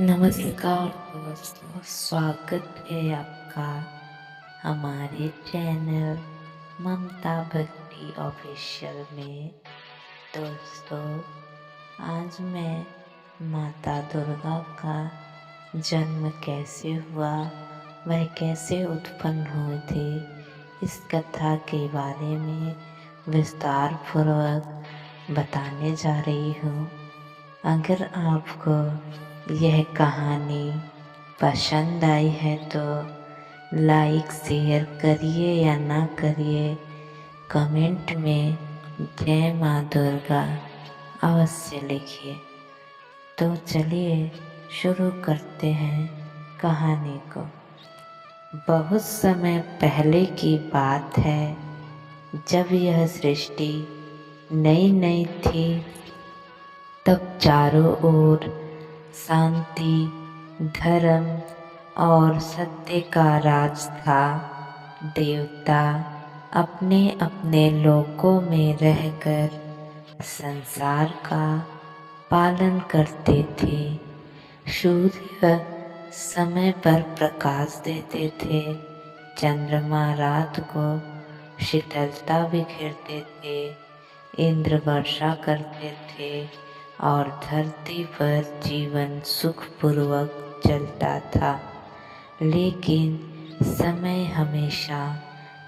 नमस्कार दोस्तों, स्वागत है आपका हमारे चैनल ममता भक्ति ऑफिशियल में। दोस्तों, आज मैं माता दुर्गा का जन्म कैसे हुआ, वह कैसे उत्पन्न हुए थे, इस कथा के बारे में विस्तार पूर्वक बताने जा रही हूँ। अगर आपको यह कहानी पसंद आई है तो लाइक शेयर करिए या ना करिए, कमेंट में जय माँ दुर्गा अवश्य लिखिए। तो चलिए शुरू करते हैं कहानी को। बहुत समय पहले की बात है, जब यह सृष्टि नई नई थी, तब चारों ओर शांति, धर्म और सत्य का राज था। देवता अपने अपने लोकों में रहकर संसार का पालन करते थे। सूर्य समय पर प्रकाश देते थे, चंद्रमा रात को शीतलता बिखेरते थे, इंद्र वर्षा करते थे और धरती पर जीवन सुखपूर्वक चलता था। लेकिन समय हमेशा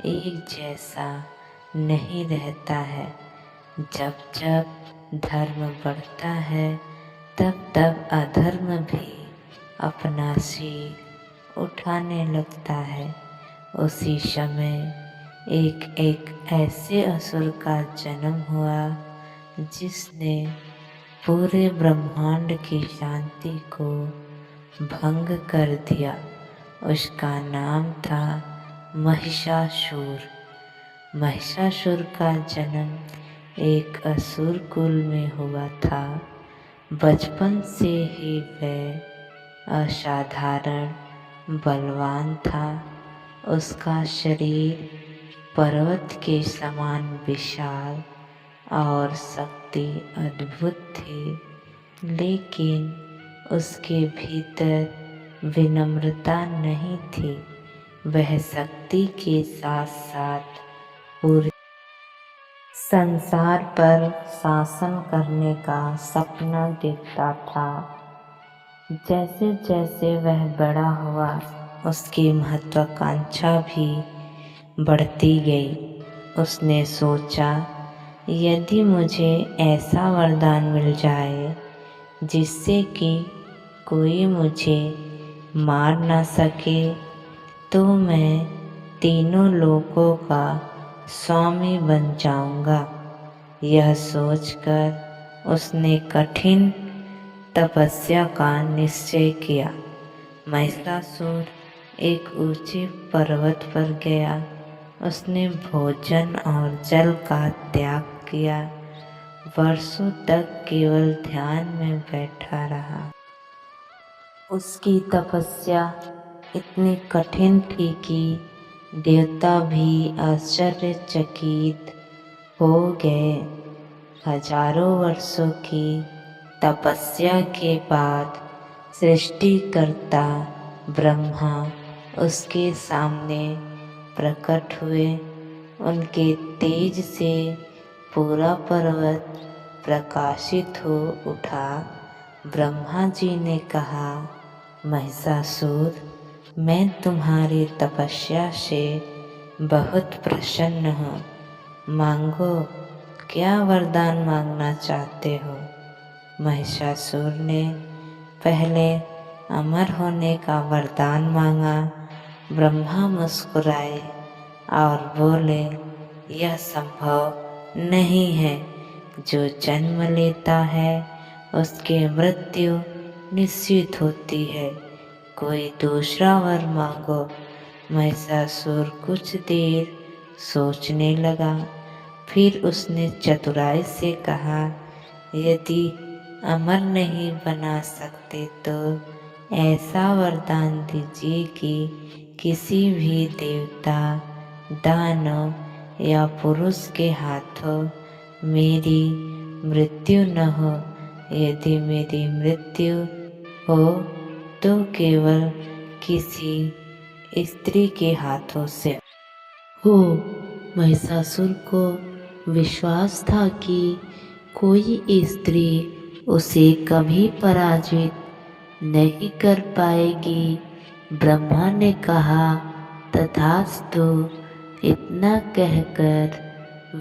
एक जैसा नहीं रहता है। जब जब धर्म बढ़ता है, तब तब अधर्म भी अपना सिर उठाने लगता है। उसी समय एक ऐसे असुर का जन्म हुआ जिसने पूरे ब्रह्मांड की शांति को भंग कर दिया। उसका नाम था महिषासुर। महिषासुर का जन्म एक असुर कुल में हुआ था। बचपन से ही वह असाधारण बलवान था। उसका शरीर पर्वत के समान विशाल और शक्ति अद्भुत थी, लेकिन उसके भीतर विनम्रता नहीं थी। वह शक्ति के साथ साथ पूरे संसार पर शासन करने का सपना देखता था। जैसे जैसे वह बड़ा हुआ, उसकी महत्वाकांक्षा भी बढ़ती गई। उसने सोचा, यदि मुझे ऐसा वरदान मिल जाए जिससे कि कोई मुझे मार ना सके, तो मैं तीनों लोकों का स्वामी बन जाऊंगा। यह सोचकर उसने कठिन तपस्या का निश्चय किया। महिषासुर एक ऊंचे पर्वत पर गया। उसने भोजन और जल का त्याग किया। वर्षों तक केवल ध्यान में बैठा रहा। उसकी तपस्या इतनी कठिन थी कि देवता भी आश्चर्यचकित हो गए। हजारों वर्षों की तपस्या के बाद सृष्टिकर्ता ब्रह्मा उसके सामने प्रकट हुए। उनके तेज से पूरा पर्वत प्रकाशित हो उठा। ब्रह्मा जी ने कहा, महिषासुर, मैं तुम्हारी तपस्या से बहुत प्रसन्न हूँ। मांगो, क्या वरदान मांगना चाहते हो? महिषासुर ने पहले अमर होने का वरदान मांगा। ब्रह्मा मुस्कुराए और बोले, यह संभव नहीं है। जो जन्म लेता है उसकी मृत्यु निश्चित होती है। कोई दूसरा वर मांगो। महिषासुर कुछ देर सोचने लगा। फिर उसने चतुराई से कहा, यदि अमर नहीं बना सकते तो ऐसा वरदान दीजिए कि किसी भी देवता, दानव या पुरुष के हाथों मेरी मृत्यु न हो। यदि मेरी मृत्यु हो तो केवल किसी स्त्री के हाथों से हो। महिषासुर को विश्वास था कि कोई स्त्री उसे कभी पराजित नहीं कर पाएगी। ब्रह्मा ने कहा तथास्तु। इतना कहकर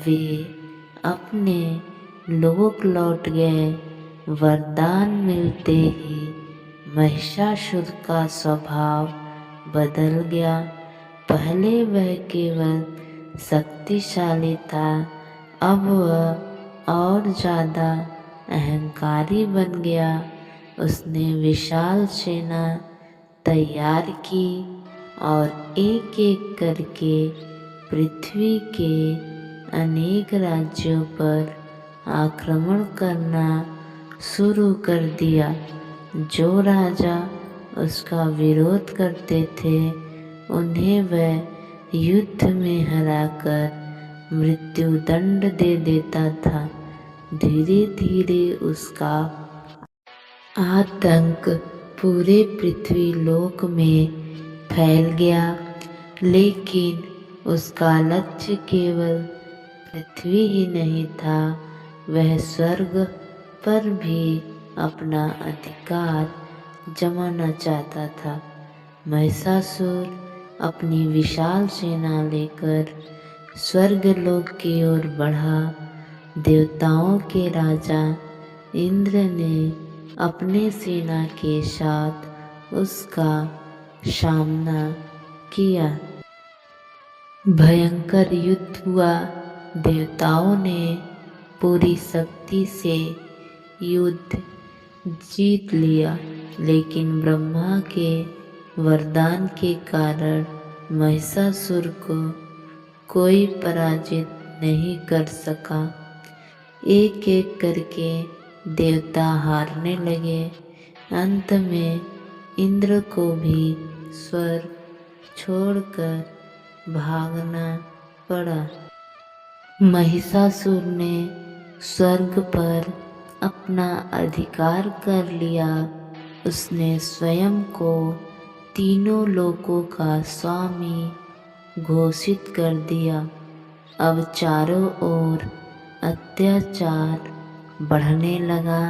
वे अपने लोक लौट गए। वरदान मिलते ही महिषासुर का स्वभाव बदल गया। पहले वह केवल शक्तिशाली था, अब वह और ज़्यादा अहंकारी बन गया। उसने विशाल सेना तैयार की और एक एक करके पृथ्वी के अनेक राज्यों पर आक्रमण करना शुरू कर दिया। जो राजा उसका विरोध करते थे उन्हें वह युद्ध में हराकर मृत्यु दंड दे देता था। धीरे धीरे उसका आतंक पूरे पृथ्वी लोक में फैल गया, लेकिन उसका लक्ष्य केवल पृथ्वी ही नहीं था, वह स्वर्ग पर भी अपना अधिकार जमाना चाहता था। महिषासुर अपनी विशाल सेना लेकर स्वर्गलोक की ओर बढ़ा। देवताओं के राजा इंद्र ने अपने सेना के साथ उसका सामना किया। भयंकर युद्ध हुआ। देवताओं ने पूरी शक्ति से युद्ध जीत लिया, लेकिन ब्रह्मा के वरदान के कारण महिषासुर को कोई पराजित नहीं कर सका। एक एक करके देवता हारने लगे। अंत में इंद्र को भी स्वर्ग छोड़कर भागना पड़ा। महिषासुर ने स्वर्ग पर अपना अधिकार कर लिया। उसने स्वयं को तीनों लोकों का स्वामी घोषित कर दिया। अब चारों ओर अत्याचार बढ़ने लगा।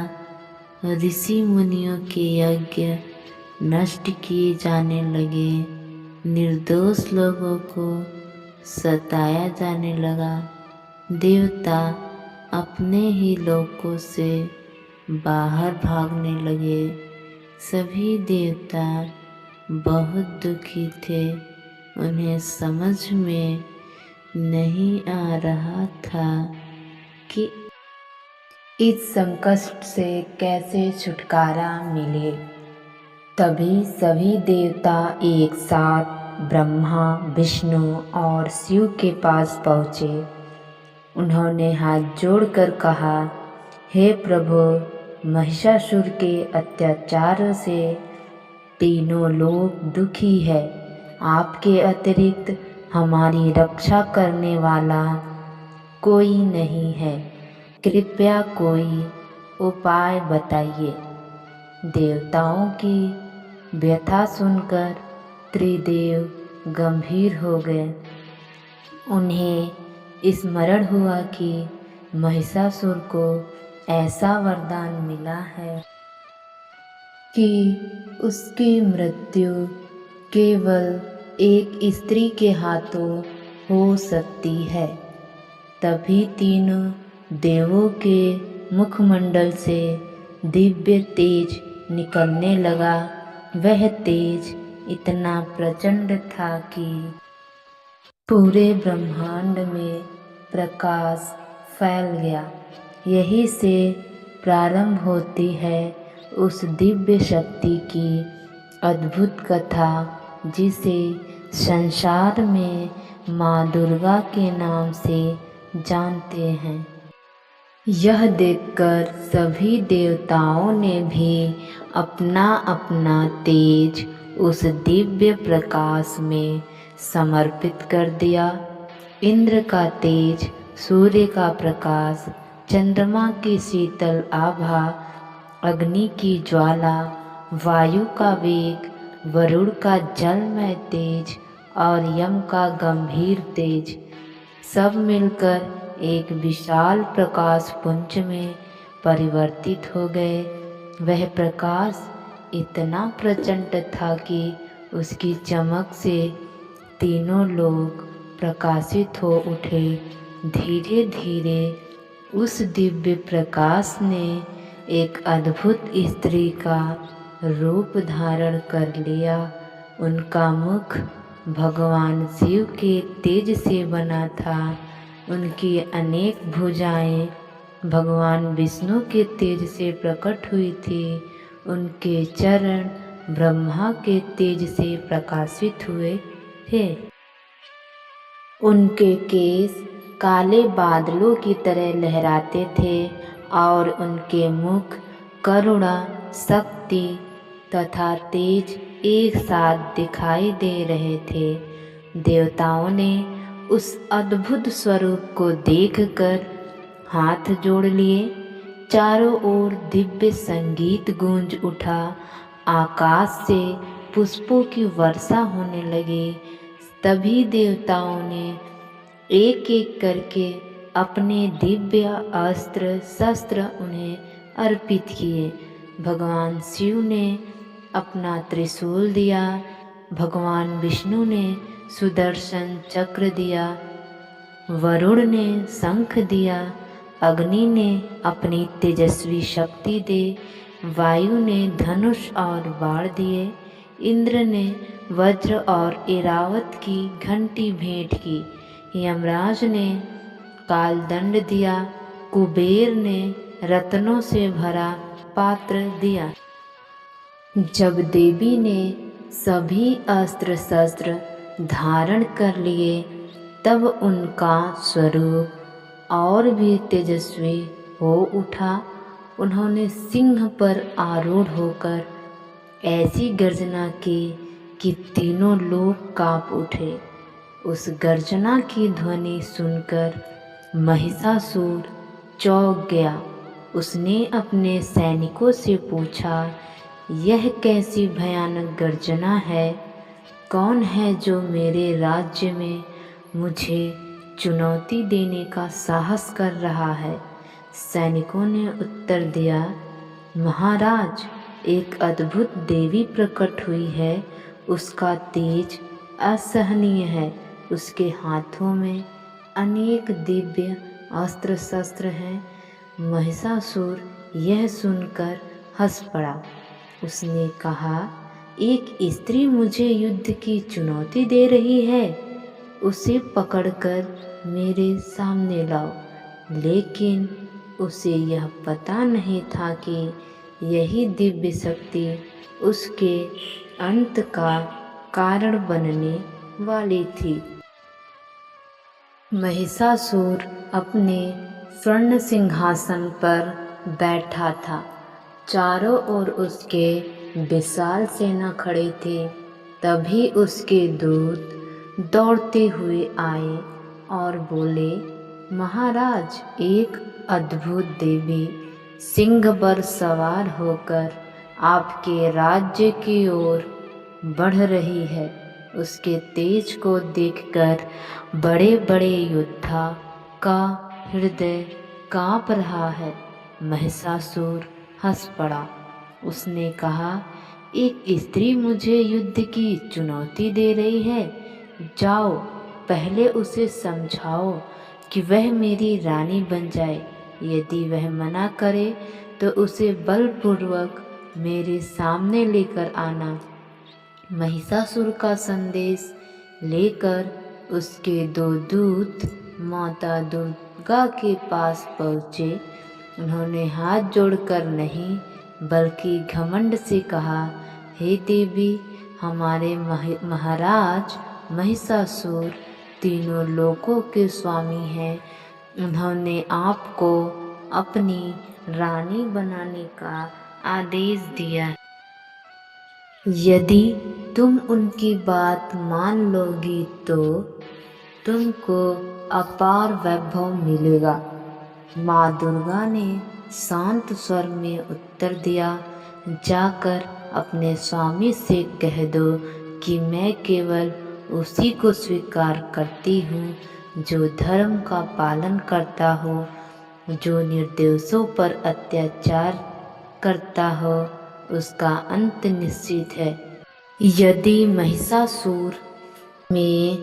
ऋषि मुनियों के यज्ञ नष्ट किए जाने लगे। निर्दोष लोगों को सताया जाने लगा। देवता अपने ही लोकों से बाहर भागने लगे। सभी देवता बहुत दुखी थे। उन्हें समझ में नहीं आ रहा था कि इस संकट से कैसे छुटकारा मिले। तभी सभी देवता एक साथ ब्रह्मा, विष्णु और शिव के पास पहुँचे। उन्होंने हाथ जोड़कर कहा, हे प्रभु, महिषासुर के अत्याचार से तीनों लोग दुखी है। आपके अतिरिक्त हमारी रक्षा करने वाला कोई नहीं है। कृपया कोई उपाय बताइए। देवताओं की व्यथा सुनकर त्रिदेव गंभीर हो गए। उन्हें स्मरण हुआ कि महिषासुर को ऐसा वरदान मिला है कि उसकी मृत्यु केवल एक स्त्री के हाथों हो सकती है। तभी तीनों देवों के मुखमंडल से दिव्य तेज निकलने लगा। वह तेज इतना प्रचंड था कि पूरे ब्रह्मांड में प्रकाश फैल गया। यही से प्रारंभ होती है उस दिव्य शक्ति की अद्भुत कथा, जिसे संसार में माँ दुर्गा के नाम से जानते हैं। यह देखकर सभी देवताओं ने भी अपना अपना तेज उस दिव्य प्रकाश में समर्पित कर दिया। इंद्र का तेज, सूर्य का प्रकाश, चंद्रमा की शीतल आभा, अग्नि की ज्वाला वायु का वेग, वरुण का जलमय तेज और यम का गंभीर तेज सब मिलकर एक विशाल प्रकाश पुंज में परिवर्तित हो गए। वह प्रकाश इतना प्रचंड था कि उसकी चमक से तीनों लोग प्रकाशित हो उठे। धीरे धीरे उस दिव्य प्रकाश ने एक अद्भुत स्त्री का रूप धारण कर लिया। उनका मुख भगवान शिव के तेज से बना था। उनकी अनेक भुजाएं भगवान विष्णु के तेज से प्रकट हुई थी। उनके चरण ब्रह्मा के तेज से प्रकाशित हुए थे। उनके केस काले बादलों की तरह लहराते थे और उनके मुख करुणा, शक्ति तथा तेज एक साथ दिखाई दे रहे थे। देवताओं ने उस अद्भुत स्वरूप को देखकर हाथ जोड़ लिए। चारों ओर दिव्य संगीत गूंज उठा। आकाश से पुष्पों की वर्षा होने लगी। तभी देवताओं ने एक एक करके अपने दिव्य अस्त्र शस्त्र उन्हें अर्पित किए। भगवान शिव ने अपना त्रिशूल दिया, भगवान विष्णु ने सुदर्शन चक्र दिया, वरुण ने शंख दिया, अग्नि ने अपनी तेजस्वी शक्ति दे, वायु ने धनुष और बाण दिए, इंद्र ने वज्र और ऐरावत की घंटी भेंट की, यमराज ने कालदंड दिया, कुबेर ने रत्नों से भरा पात्र दिया। जब देवी ने सभी अस्त्र शस्त्र धारण कर लिए तब उनका स्वरूप और भी तेजस्वी हो उठा। उन्होंने सिंह पर आरूढ़ होकर ऐसी गर्जना की कि तीनों लोग कांप उठे। उस गर्जना की ध्वनि सुनकर महिषासुर चौंक गया। उसने अपने सैनिकों से पूछा, यह कैसी भयानक गर्जना है? कौन है जो मेरे राज्य में मुझे चुनौती देने का साहस कर रहा है? सैनिकों ने उत्तर दिया, महाराज, एक अद्भुत देवी प्रकट हुई है। उसका तेज असहनीय है। उसके हाथों में अनेक दिव्य अस्त्र शस्त्र हैं। महिषासुर यह सुनकर हंस पड़ा। उसने कहा, एक स्त्री मुझे युद्ध की चुनौती दे रही है। उसे पकड़कर मेरे सामने लाओ। लेकिन उसे यह पता नहीं था कि यही दिव्य शक्ति उसके अंत का कारण बनने वाली थी। महिषासुर अपने स्वर्ण सिंहासन पर बैठा था। चारों ओर उसके विशाल सेना खड़े थे। तभी उसके दूत दौड़ते हुए आए और बोले, महाराज, एक अद्भुत देवी सिंह पर सवार होकर आपके राज्य की ओर बढ़ रही है। उसके तेज को देखकर बड़े बड़े योद्धा का हृदय कांप रहा है। महिषासुर हंस पड़ा। उसने कहा, एक स्त्री मुझे युद्ध की चुनौती दे रही है। जाओ, पहले उसे समझाओ कि वह मेरी रानी बन जाए। यदि वह मना करे तो उसे बलपूर्वक मेरे सामने लेकर आना। महिषासुर का संदेश लेकर उसके दो दूत माता दुर्गा के पास पहुँचे। उन्होंने हाथ जोड़कर नहीं बल्कि घमंड से कहा, हे देवी, हमारे महाराज महिषासुर तीनों लोकों के स्वामी हैं। उन्होंने आपको अपनी रानी बनाने का आदेश दिया। यदि तुम उनकी बात मान लोगी तो तुमको अपार वैभव मिलेगा। माँ दुर्गा ने शांत स्वर में उत्तर दिया, जाकर अपने स्वामी से कह दो कि मैं केवल उसी को स्वीकार करती हूँ जो धर्म का पालन करता हो, जो निर्दोषों पर अत्याचार करता हो, उसका अंत निश्चित है। यदि महिषासुर में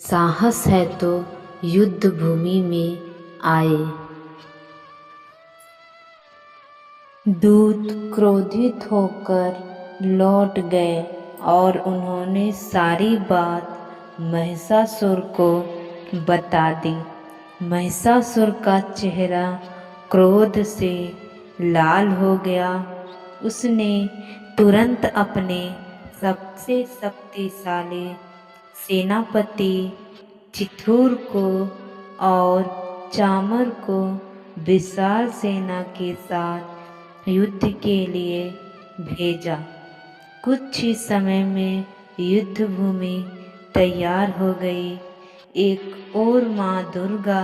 साहस है तो युद्ध भूमि में आए। दूत क्रोधित होकर लौट गए और उन्होंने सारी बात महिषासुर को बता दी। महिषासुर का चेहरा क्रोध से लाल हो गया। उसने तुरंत अपने सबसे शक्तिशाली सेनापति चित्थूर को और चामर को विशाल सेना के साथ युद्ध के लिए भेजा। कुछ ही समय में युद्ध भूमि तैयार हो गई। एक और माँ दुर्गा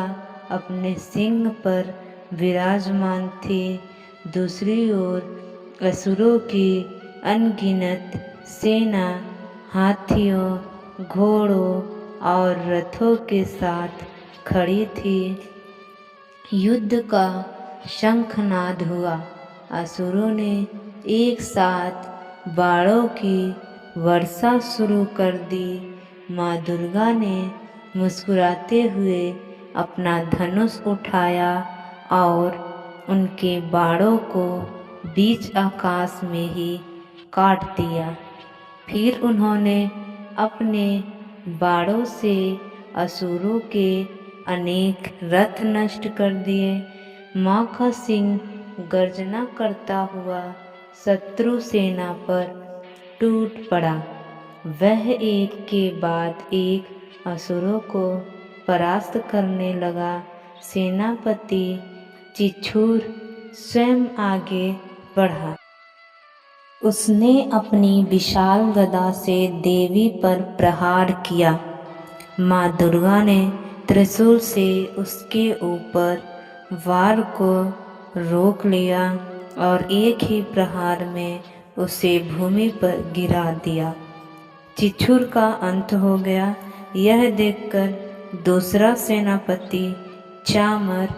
अपने सिंह पर विराजमान थी, दूसरी ओर असुरों की अनगिनत सेना हाथियों, घोड़ों और रथों के साथ खड़ी थी। युद्ध का शंखनाद हुआ। असुरों ने एक साथ बाणों की वर्षा शुरू कर दी। माँ दुर्गा ने मुस्कुराते हुए अपना धनुष उठाया और उनके बाणों को बीच आकाश में ही काट दिया। फिर उन्होंने अपने बाणों से असुरों के अनेक रथ नष्ट कर दिए। माँ का सिंह गर्जना करता हुआ शत्रु सेना पर टूट पड़ा। वह एक के बाद एक असुरों को परास्त करने लगा। सेनापति चित्थूर स्वयं आगे बढ़ा। उसने अपनी विशाल गदा से देवी पर प्रहार किया। माँ दुर्गा ने त्रिशूल से उसके ऊपर वार को रोक लिया और एक ही प्रहार में उसे भूमि पर गिरा दिया। चित्थूर का अंत हो गया। यह देखकर दूसरा सेनापति चामर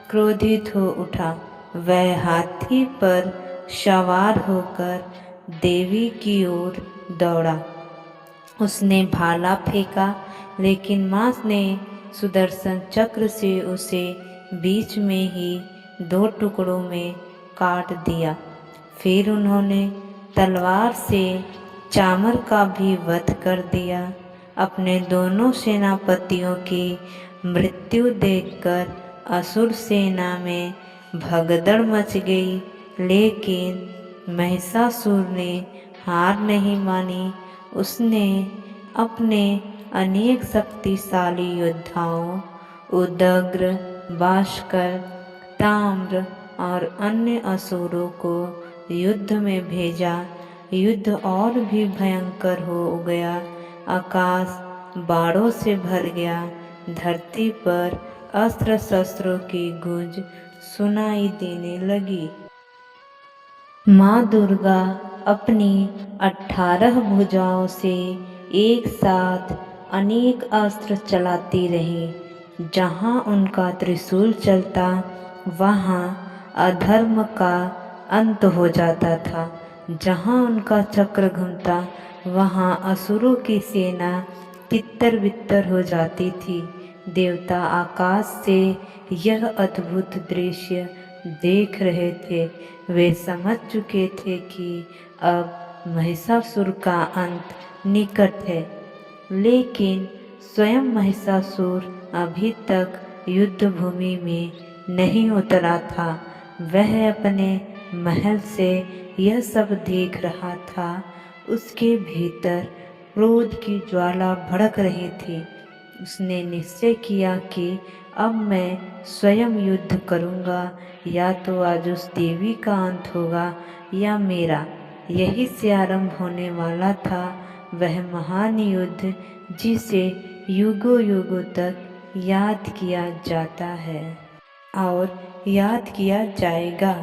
क्रोधित हो उठा। वह हाथी पर सवार होकर देवी की ओर दौड़ा। उसने भाला फेंका, लेकिन माँ ने सुदर्शन चक्र से उसे बीच में ही 2 टुकड़ों में काट दिया। फिर उन्होंने तलवार से चामर का भी वध कर दिया। अपने दोनों सेनापतियों की मृत्यु देखकर असुर सेना में भगदड़ मच गई, लेकिन महिषासुर ने हार नहीं मानी। उसने अपने अनेक शक्तिशाली योद्धाओं उदग्र, भास्कर, ताम्र और अन्य असुरों को युद्ध में भेजा। युद्ध और भी भयंकर हो गया। आकाश बाणों से भर गया। धरती पर अस्त्र शस्त्रों की गूंज सुनाई देने लगी। माँ दुर्गा अपनी 18 भुजाओं से एक साथ अनेक अस्त्र चलाती रही। जहाँ उनका त्रिशूल चलता वहाँ अधर्म का अंत हो जाता था। जहाँ उनका चक्र घूमता वहाँ असुरों की सेना तितर बितर हो जाती थी। देवता आकाश से यह अद्भुत दृश्य देख रहे थे। वे समझ चुके थे कि अब महिषासुर का अंत निकट है, लेकिन स्वयं महिषासुर अभी तक युद्ध भूमि में नहीं उतरा था। वह अपने महल से यह सब देख रहा था। उसके भीतर क्रोध की ज्वाला भड़क रही थी। उसने निश्चय किया कि अब मैं स्वयं युद्ध करूंगा। या तो आज उस देवी का अंत होगा या मेरा। यही से आरंभ होने वाला था वह महान युद्ध जिसे युगों युगों तक याद किया जाता है और याद किया जाएगा।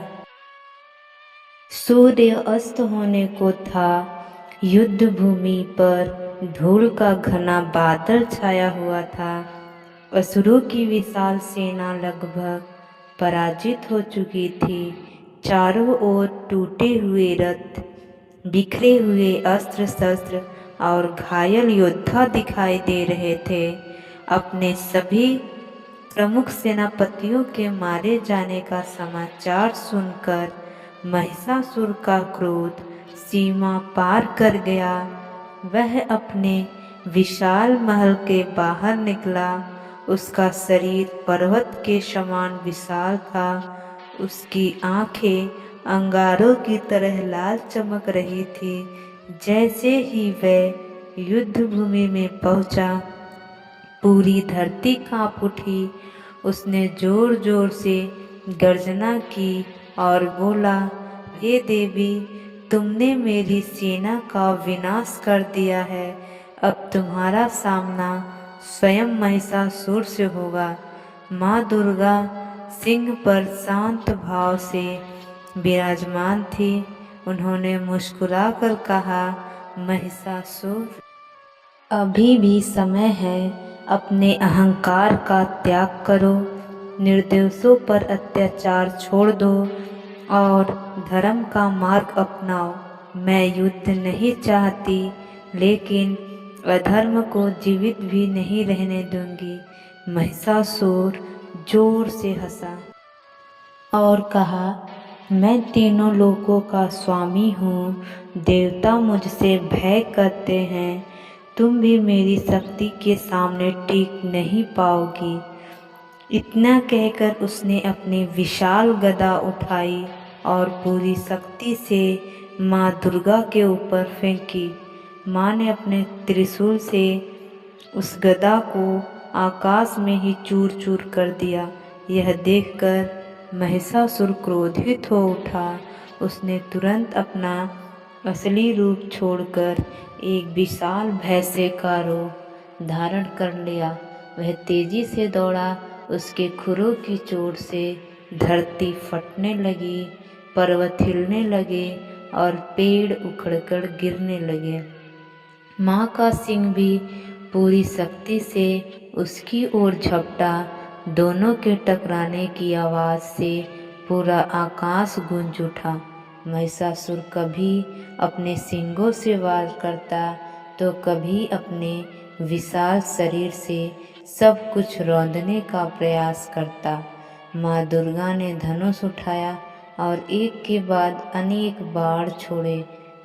सूर्य अस्त होने को था। युद्ध भूमि पर धूल का घना बादल छाया हुआ था। असुरों की विशाल सेना लगभग पराजित हो चुकी थी। चारों ओर टूटे हुए रथ, बिखरे हुए अस्त्र शस्त्र और घायल योद्धा दिखाई दे रहे थे। अपने सभी प्रमुख सेनापतियों के मारे जाने का समाचार सुनकर महिषासुर का क्रोध सीमा पार कर गया। वह अपने विशाल महल के बाहर निकला। उसका शरीर पर्वत के समान विशाल था। उसकी आंखें अंगारों की तरह लाल चमक रही थी। जैसे ही वह युद्ध भूमि में पहुंचा, पूरी धरती कांप उठी। उसने जोर जोर से गर्जना की और बोला, हे देवी, तुमने मेरी सेना का विनाश कर दिया है। अब तुम्हारा सामना स्वयं महिषासुर से होगा। माँ दुर्गा सिंह पर शांत भाव से विराजमान थी। उन्होंने मुस्कुराकर कहा, महिषासुर, अभी भी समय है। अपने अहंकार का त्याग करो, निर्दोषों पर अत्याचार छोड़ दो और धर्म का मार्ग अपनाओ। मैं युद्ध नहीं चाहती, लेकिन अधर्म को जीवित भी नहीं रहने दूंगी। महिषासुर जोर से हंसा और कहा, मैं तीनों लोकों का स्वामी हूँ। देवता मुझसे भय करते हैं। तुम भी मेरी शक्ति के सामने टिक नहीं पाओगी। इतना कहकर उसने अपनी विशाल गदा उठाई और पूरी शक्ति से माँ दुर्गा के ऊपर फेंकी। माँ ने अपने त्रिशूल से उस गदा को आकाश में ही चूर चूर कर दिया। यह देखकर महिषासुर क्रोधित हो उठा। उसने तुरंत अपना असली रूप छोड़कर एक विशाल भैंसे का रूप धारण कर लिया। वह तेजी से दौड़ा। उसके खुरों की चोट से धरती फटने लगी, पर्वत हिलने लगे और पेड़ उखड़कर गिरने लगे। माँ का सिंह भी पूरी शक्ति से उसकी ओर झपटा। दोनों के टकराने की आवाज़ से पूरा आकाश गूंज उठा। महिषासुर कभी अपने सींगों से वार करता तो कभी अपने विशाल शरीर से सब कुछ रौंदने का प्रयास करता। माँ दुर्गा ने धनुष उठाया और एक के बाद अनेक बाण छोड़े।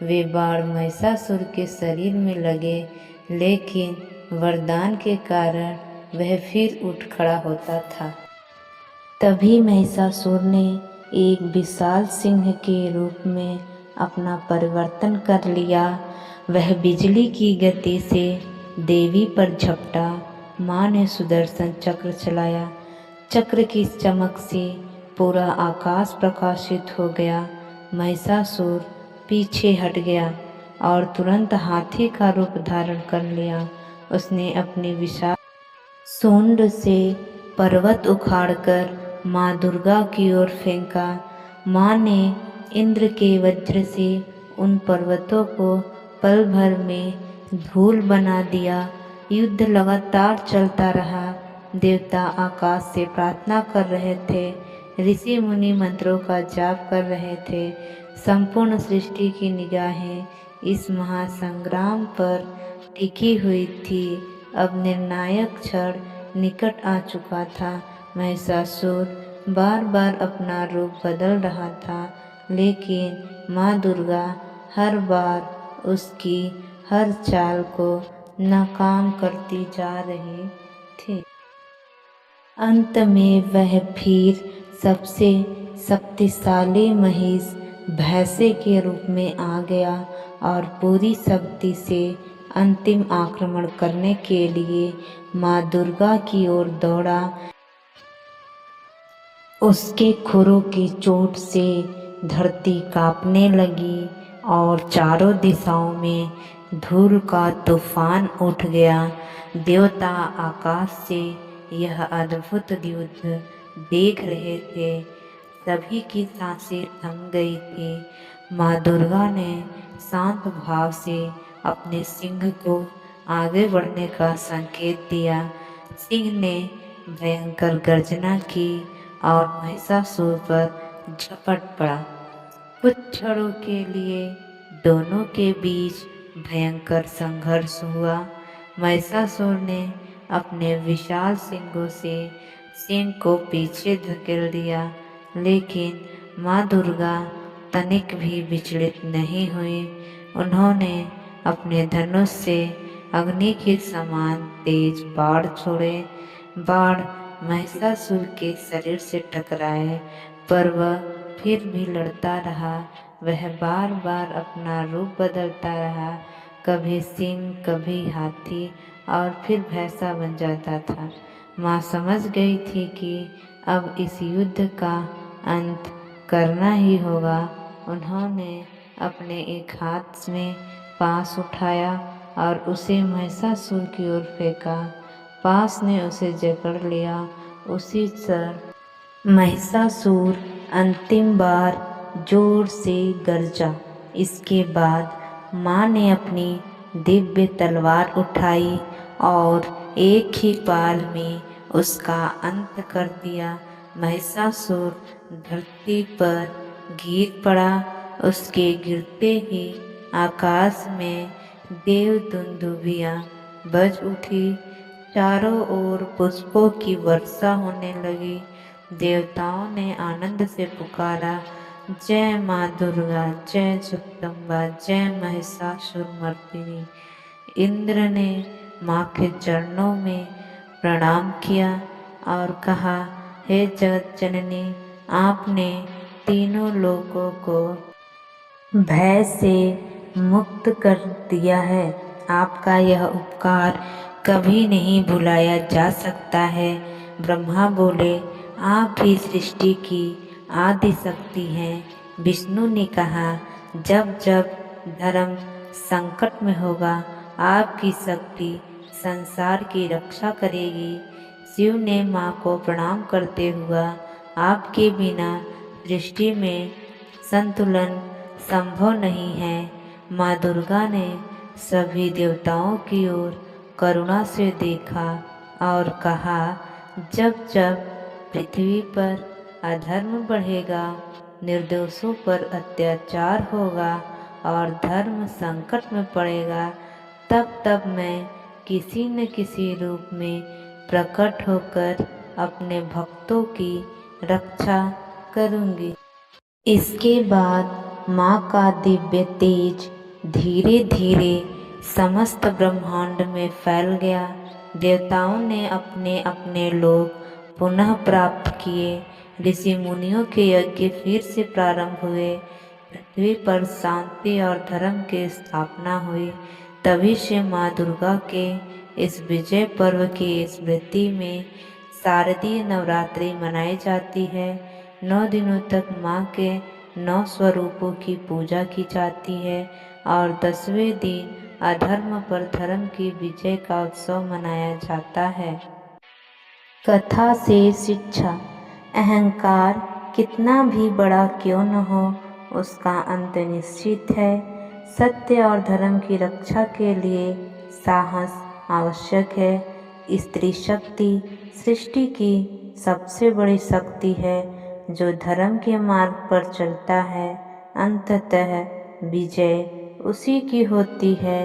वे बाण महिषासुर के शरीर में लगे, लेकिन वरदान के कारण वह फिर उठ खड़ा होता था। तभी महिषासुर ने एक विशाल सिंह के रूप में अपना परिवर्तन कर लिया। वह बिजली की गति से देवी पर झपटा। माँ ने सुदर्शन चक्र चलाया। चक्र की चमक से पूरा आकाश प्रकाशित हो गया। महिषासुर पीछे हट गया और तुरंत हाथी का रूप धारण कर लिया। उसने अपनी विशाल सूंड से पर्वत उखाड़कर माँ दुर्गा की ओर फेंका। माँ ने इंद्र के वज्र से उन पर्वतों को पल भर में धूल बना दिया। युद्ध लगातार चलता रहा। देवता आकाश से प्रार्थना कर रहे थे। ऋषि मुनि मंत्रों का जाप कर रहे थे। संपूर्ण सृष्टि की निगाहें इस महासंग्राम पर टिकी हुई थी। अब निर्णायक क्षण निकट आ चुका था। महिषासुर बार बार अपना रूप बदल रहा था, लेकिन माँ दुर्गा हर बार उसकी हर चाल को नाकाम करती जा रही थी। अंत में वह फिर सबसे शक्तिशाली महिष भैंसे के रूप में आ गया और पूरी शक्ति से अंतिम आक्रमण करने के लिए माँ दुर्गा की ओर दौड़ा। उसके खुरों की चोट से धरती कांपने लगी और चारों दिशाओं में धूल का तूफान उठ गया। देवता आकाश से यह अद्भुत युद्ध देख रहे थे। सभी की सांसें थम गई थी। माँ दुर्गा ने शांत भाव से अपने सिंह को आगे बढ़ने का संकेत दिया। सिंह ने भयंकर गर्जना की और महिषासुर पर झपट पड़ा। कुछ क्षणों के लिए दोनों के बीच भयंकर संघर्ष हुआ। महिषासुर ने अपने विशाल सींगों से सिंह को पीछे धकेल दिया, लेकिन माँ दुर्गा तनिक भी विचलित नहीं हुई। उन्होंने अपने धनुष से अग्नि के समान तेज बाण छोड़े। बाण महिषासुर के शरीर से टकराए, पर वह फिर भी लड़ता रहा। वह बार बार अपना रूप बदलता रहा, कभी सिंह, कभी हाथी और फिर भैंसा बन जाता था। माँ समझ गई थी कि अब इस युद्ध का अंत करना ही होगा। उन्होंने अपने एक हाथ में पास उठाया और उसे महिषासुर की ओर फेंका। पास ने उसे जकड़ लिया। उसी क्षण महिषासुर अंतिम बार जोर से गरजा। इसके बाद माँ ने अपनी दिव्य तलवार उठाई और एक ही पाल में उसका अंत कर दिया। महिषासुर धरती पर गिर पड़ा। उसके गिरते ही आकाश में देव दुंदुभियां बज उठी। चारों ओर पुष्पों की वर्षा होने लगी। देवताओं ने आनंद से पुकारा, जय माँ दुर्गा, जय जगदम्बा, जय महिषासुरमर्दिनी। इंद्र ने माँ के चरणों में प्रणाम किया और कहा, हे जगत जननी, आपने तीनों लोकों को भय से मुक्त कर दिया है। आपका यह उपकार कभी नहीं भुलाया जा सकता है। ब्रह्मा बोले, आप भी सृष्टि की आदि शक्ति हैं। विष्णु ने कहा, जब जब धर्म संकट में होगा, आपकी शक्ति संसार की रक्षा करेगी। शिव ने माँ को प्रणाम करते हुआ, आपके बिना सृष्टि में संतुलन संभव नहीं है। माँ दुर्गा ने सभी देवताओं की ओर करुणा से देखा और कहा, जब जब पृथ्वी पर अधर्म बढ़ेगा, निर्दोषों पर अत्याचार होगा और धर्म संकट में पड़ेगा, तब तब मैं किसी न किसी रूप में प्रकट होकर अपने भक्तों की रक्षा करूंगी। इसके बाद माँ का दिव्य तेज धीरे धीरे समस्त ब्रह्मांड में फैल गया। देवताओं ने अपने अपने लोक पुनः प्राप्त किए। ऋषि मुनियों के यज्ञ फिर से प्रारंभ हुए। पृथ्वी पर शांति और धर्म की स्थापना हुई। तभी से माँ दुर्गा के इस विजय पर्व की स्मृति में शारदीय नवरात्रि मनाई जाती है। 9 दिनों तक माँ के 9 स्वरूपों की पूजा की जाती है और 10वें दिन अधर्म पर धर्म की विजय का उत्सव मनाया जाता है। कथा से शिक्षा, अहंकार कितना भी बड़ा क्यों न हो, उसका अंत निश्चित है। सत्य और धर्म की रक्षा के लिए साहस आवश्यक है। स्त्री शक्ति सृष्टि की सबसे बड़ी शक्ति है। जो धर्म के मार्ग पर चलता है, अंततः विजय उसी की होती है।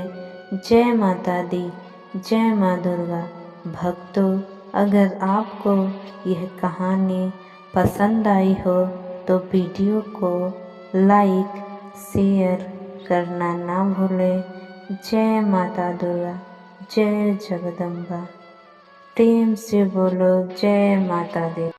जय माता दी, जय माँ दुर्गा। भक्तों, अगर आपको यह कहानी पसंद आई हो तो वीडियो को लाइक शेयर करना ना भूलें। जय माता दुर्गा, जय जगदम्बा। प्रेम से बोलो, जय माता दी।